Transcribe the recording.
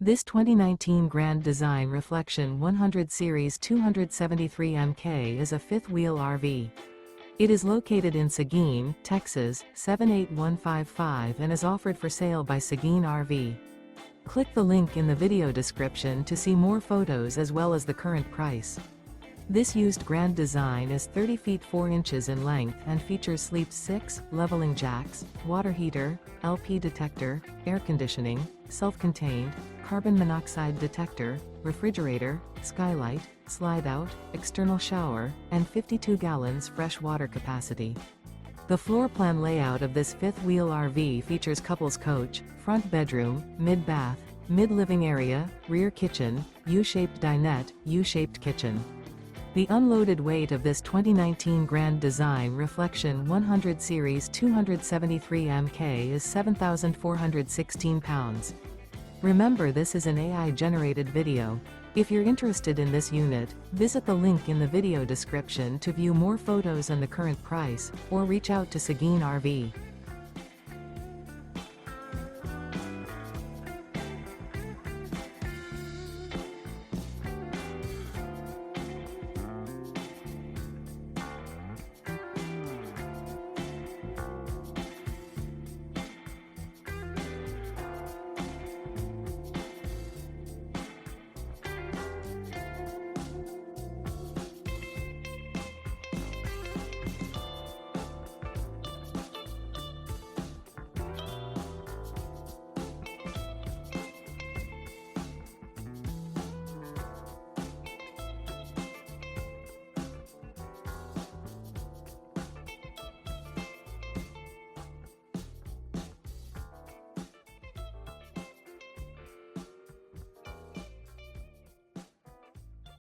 This 2019 Grand Design Reflection 100 Series 273 MK is a fifth-wheel RV. It is located in Seguin, Texas, 78155 and is offered for sale by Seguin RV. Click the link in the video description to see more photos as well as the current price. This used Grand Design is 30 feet 4 inches in length and features sleep 6, leveling jacks, water heater, LP detector, air conditioning, self-contained, carbon monoxide detector, refrigerator, skylight, slide-out, external shower, and 52 gallons fresh water capacity. The floor plan layout of this fifth-wheel RV features couples coach, front bedroom, mid-bath, mid-living area, rear kitchen, U-shaped dinette, U-shaped kitchen. The unloaded weight of this 2019 Grand Design Reflection 100 Series 273 MK is 7,416 pounds. Remember, this is an AI-generated video. If you're interested in this unit, visit the link in the video description to view more photos and the current price, or reach out to Seguin RV.